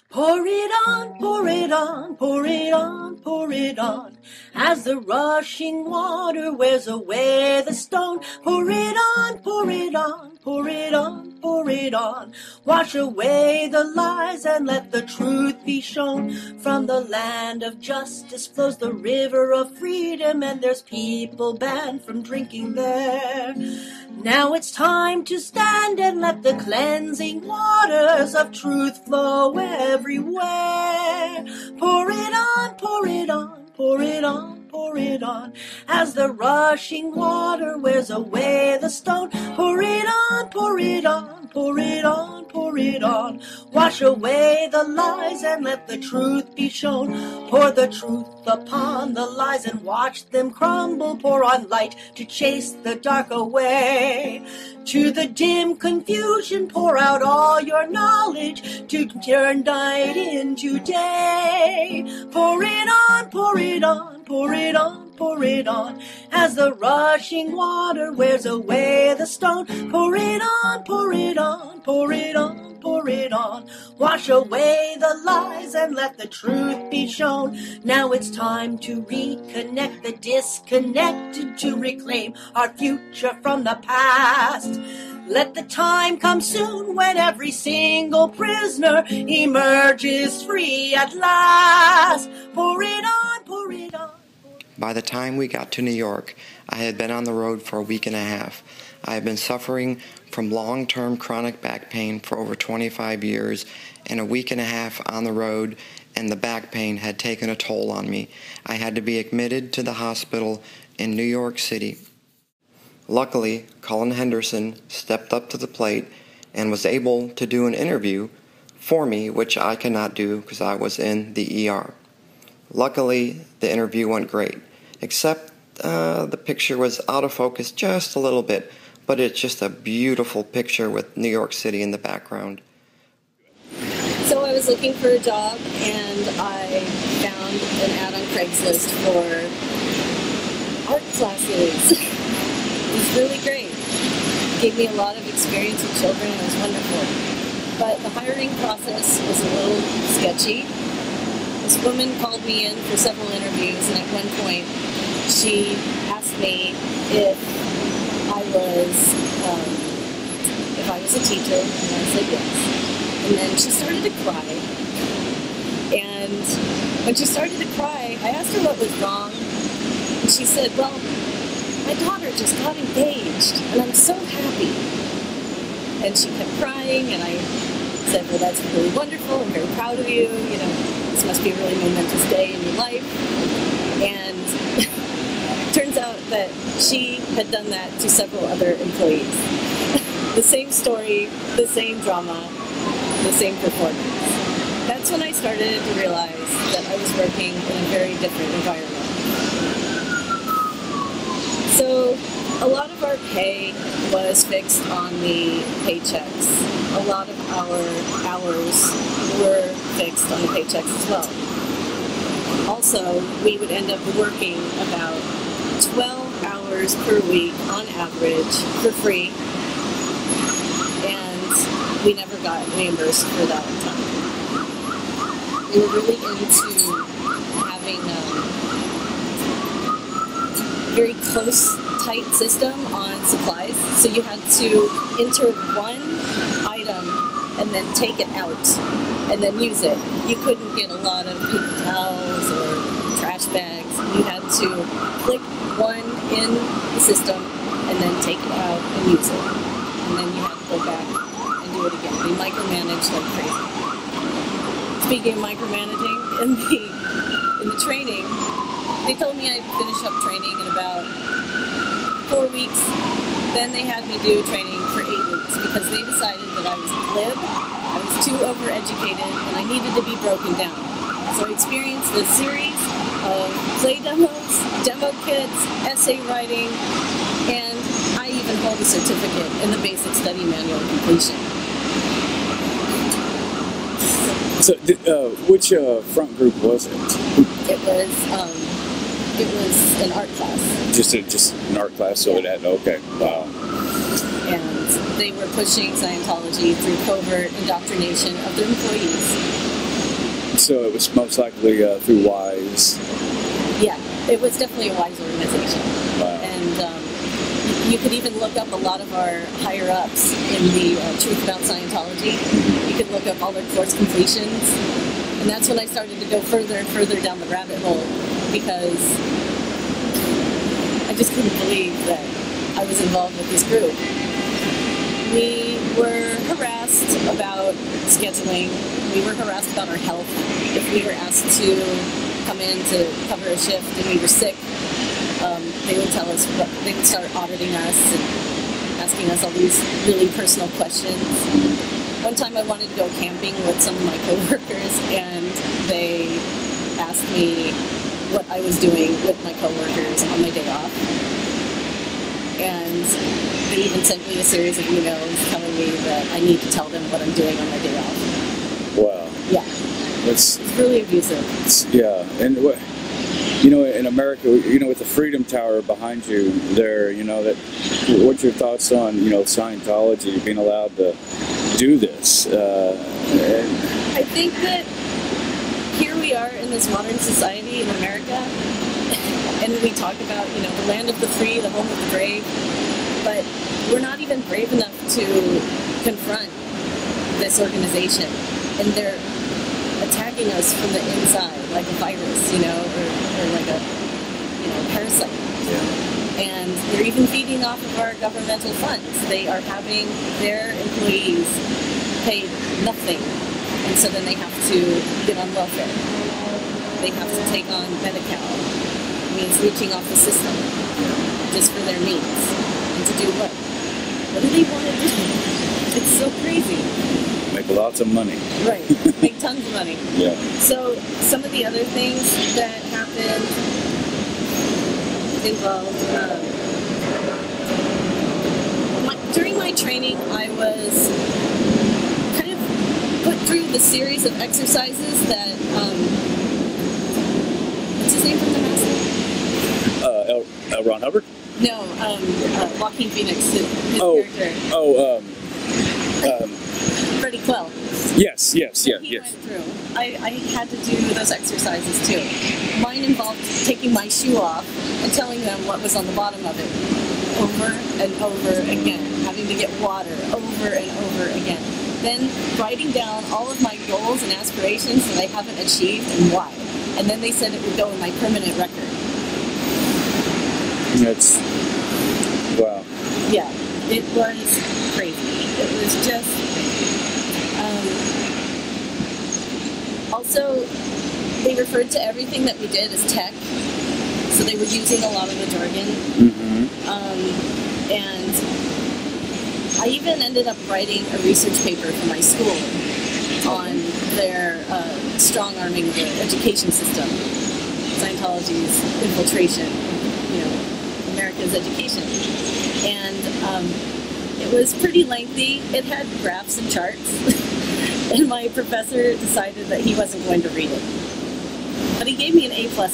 Pour it on, pour it on, pour it on, pour it on. As the rushing water wears away the stone. Pour it on, pour it on, pour it on, pour it on. Wash away the lies and let the truth be shown. From the land of justice flows the river of freedom, and there's people banned from drinking there. Now it's time to stand and let the cleansing waters of truth flow everywhere. Pour it on, pour it on, pour it on, pour it on. As the rushing water wears away the stone. Pour it on, pour it on, pour it on, pour it on. Wash away the lies and let the truth be shown. Pour the truth upon the lies and watch them crumble. Pour on light to chase the dark away. To the dim confusion, pour out all your knowledge to turn night into day. Pour it on, pour it on, pour it on, pour it on. As the rushing water wears away the stone. Pour it on, pour it on, pour it on, pour it on. Wash away the lies and let the truth be shown. Now it's time to reconnect the disconnected, to reclaim our future from the past. Let the time come soon when every single prisoner emerges free at last. Pour it on, pour it on. By the time we got to New York, I had been on the road for a week and a half. I had been suffering from long-term chronic back pain for over 25 years, and a week and a half on the road, and the back pain had taken a toll on me. I had to be admitted to the hospital in New York City. Luckily, Colin Henderson stepped up to the plate and was able to do an interview for me, which I could not do because I was in the ER. Luckily, the interview went great, except the picture was out of focus just a little bit, but it's just a beautiful picture with New York City in the background. So I was looking for a job, and I found an ad on Craigslist for art classes. It was really great. It gave me a lot of experience with children, and it was wonderful. But the hiring process was a little sketchy. This woman called me in for several interviews, and at one point she asked me if I was a teacher, and I said yes. And then she started to cry. And when she started to cry, I asked her what was wrong, and she said, well, my daughter just got engaged, and I'm so happy. And she kept crying, and I said, well, that's really wonderful. I'm very proud of you. You know, this must be a really momentous day in your life. And turns out that she had done that to several other employees. The same story, the same drama, the same performance. That's when I started to realize that I was working in a very different environment. So a lot of our pay was fixed on the paychecks. A lot of our hours were fixed on the paychecks as well. Also, we would end up working about 12 hours per week on average for free, and we never got reimbursed for that time. We were really into having very close, tight system on supplies. So you had to enter one item and then take it out and then use it. You couldn't get a lot of paper towels or trash bags. You had to click one in the system and then take it out and use it. And then you had to go back and do it again. They micromanaged like crazy. Speaking of micromanaging, in the training, they told me I'd finish up training in about 4 weeks. Then they had me do training for 8 weeks because they decided that I was glib, I was too overeducated, and I needed to be broken down. So I experienced a series of play demos, demo kits, essay writing, and I even hold a certificate in the basic study manual completion. So, which front group was it? It was an art class. Just an art class, so yeah. it had, okay, wow. And they were pushing Scientology through covert indoctrination of their employees. So it was most likely through WISE. Yeah, it was definitely a WISE organization. Wow. And you could even look up a lot of our higher-ups in the Truth About Scientology. You could look up all their course completions. And that's when I started to go further and further down the rabbit hole, because I just couldn't believe that I was involved with this group. We were harassed about scheduling. We were harassed about our health. If we were asked to come in to cover a shift and we were sick, they would tell us, they would start auditing us and asking us all these really personal questions. One time I wanted to go camping with some of my coworkers, and they asked me what I was doing with my coworkers on my day off. And they even sent me a series of emails telling me that I need to tell them what I'm doing on my day off. Wow. Yeah. It's really abusive. Yeah, and what, you know, in America, you know, with the Freedom Tower behind you there, you know, that, what's your thoughts on, you know, Scientology being allowed to do this? I think that here we are in this modern society in America, and we talk about, you know, the land of the free, the home of the brave, but we're not even brave enough to confront this organization, and they're attacking us from the inside like a virus, you know, or like a, you know, parasite. Yeah. And they're even feeding off of our governmental funds. They are having their employees paid nothing, and so then they have to get on welfare. They have to take on Medi-Cal. It means reaching off the system just for their needs. And to do what? What do they want to do? It's so crazy. Make lots of money. Right. Make tons of money. Yeah. So some of the other things that happened involved, during my training, I was kind of put through the series of exercises that, what's his name from the master? Ron Hubbard? No, Joaquin Phoenix, his character. Freddie Quell. Yes. I had to do those exercises too. Mine involved taking my shoe off and telling them what was on the bottom of it over and over again, having to get water over and over again. Then writing down all of my goals and aspirations that I haven't achieved and why. And then they said it would go in my permanent record. That's, wow. Yeah, it was crazy. It was just, also, they referred to everything that we did as tech, so they were using a lot of the jargon. Mm-hmm. And I even ended up writing a research paper for my school on their strong-arming the education system, Scientology's infiltration, you know, America's education. And it was pretty lengthy. It had graphs and charts. And my professor decided that he wasn't going to read it. But he gave me an A++. Oh,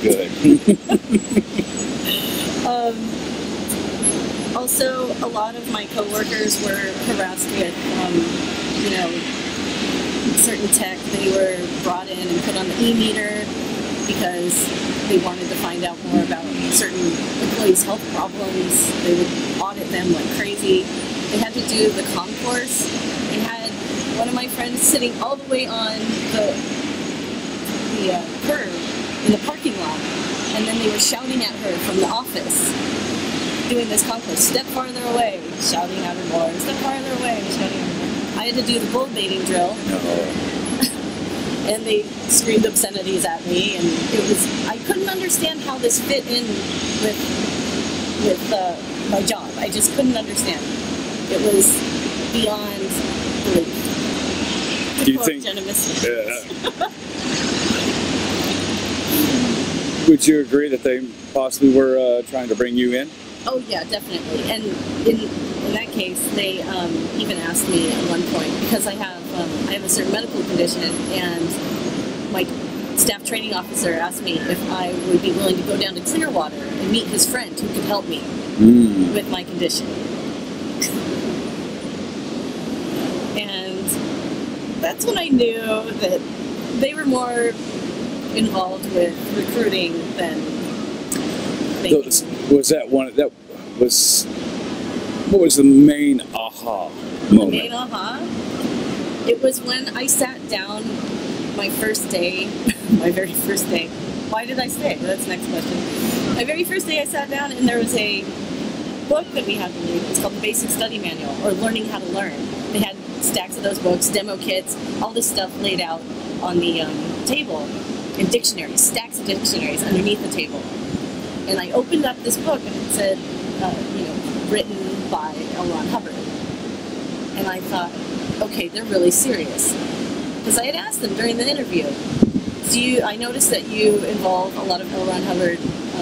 good. Also, a lot of my coworkers were harassed with, you know, certain tech. They were brought in and put on the e-meter because they wanted to find out more about certain employees' health problems. They would audit them like crazy. They had to do the concourse. They had one of my friends sitting all the way on the curb in the parking lot, and then they were shouting at her from the office, doing this concourse. Step farther away, shouting at her more. Step farther away, shouting at her more. I had to do the bull baiting drill. And they screamed obscenities at me, and it was, I couldn't understand how this fit in with my job. I just couldn't understand. It was beyond belief. Do you think? Would you agree that they possibly were trying to bring you in? Oh yeah, definitely. And in that case, they even asked me at one point, because I have a certain medical condition, and my staff training officer asked me if I would be willing to go down to Clearwater and meet his friend who could help me with my condition. And that's when I knew that They were more involved with recruiting than making. Was that one? That was. What was the main aha moment? The main aha? It was when I sat down my first day, my very first day. Why did I stay? That's the next question. My very first day I sat down and there was a book that we had to read. It was called the Basic Study Manual, or Learning How to Learn. They had stacks of those books, demo kits, all this stuff laid out on the table, and dictionaries, stacks of dictionaries underneath the table. And I opened up this book and it said, written by L. Ron Hubbard. And I thought, okay, they're really serious. Because I had asked them during the interview, I noticed that you involve a lot of L. Ron Hubbard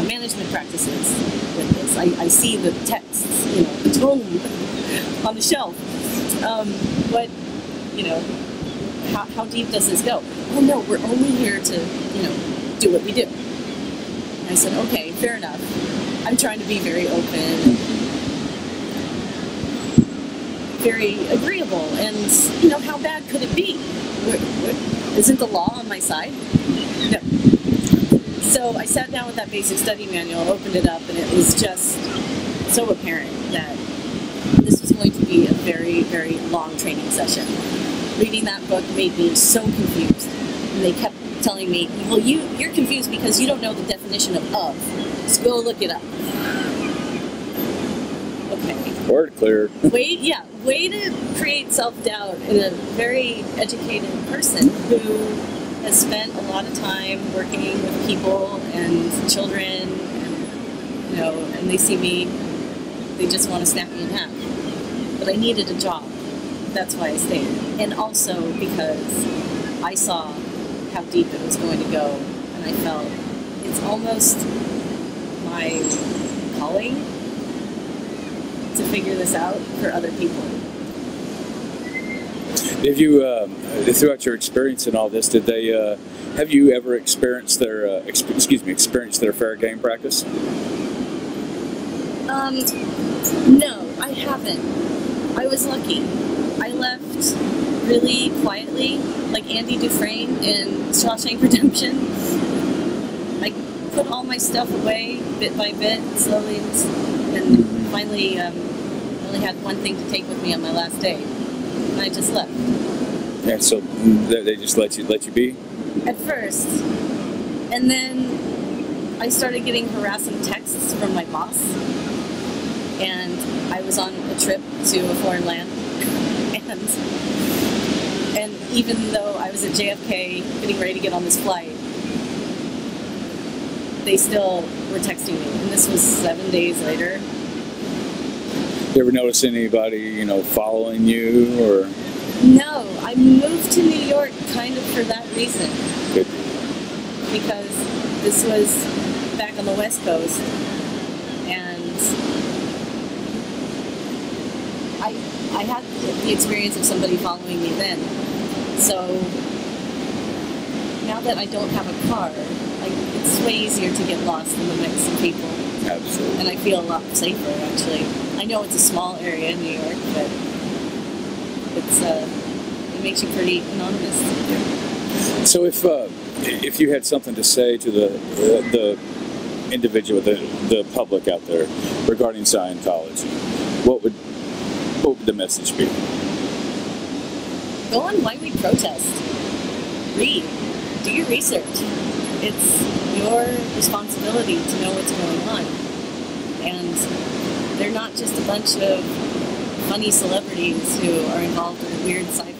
management practices with this. I see the texts, the tome on the shelf. But, how deep does this go? Oh no, we're only here to, do what we do. And I said, okay, fair enough. I'm trying to be very open, very agreeable, and how bad could it be? Isn't the law on my side? No. So I sat down with that basic study manual, opened it up, and it was just so apparent that this was going to be a very, very long training session. Reading that book made me so confused, and they kept telling me, well, you're confused because you don't know the definition of so go look it up. Okay. Word clear. Way to create self-doubt in a very educated person who has spent a lot of time working with people and children, and they see me, they just want to snap me in half. But I needed a job. That's why I stayed. And also because I saw how deep it was going to go, and I felt it's almost my calling to figure this out for other people. Have you, throughout your experience in all this, have you ever experienced their, experienced their fair game practice? No, I haven't. I was lucky. I left really quietly, like Andy Dufresne in Shawshank Redemption. I put all my stuff away, bit by bit, slowly, and finally, I only had one thing to take with me on my last day, and I just left. Yeah, so they just let you be? At first. And then I started getting harassing texts from my boss, and I was on a trip to a foreign land, and even though I was at JFK getting ready to get on this flight, they still were texting me, and this was 7 days later. You ever notice anybody, following you, or? No, I moved to New York kind of for that reason. Good. Because this was back on the West Coast, and I had the experience of somebody following me then. So now that I don't have a car, it's way easier to get lost in the mix of people. Absolutely. And I feel a lot safer, actually. I know it's a small area in New York, but it makes you pretty anonymous. So if you had something to say to the individual, the public out there regarding Scientology, what would the message be? Go on Why We Protest. Read. Do your research. It's your responsibility to know what's going on. And they're not just a bunch of funny celebrities who are involved in a weird sci-fi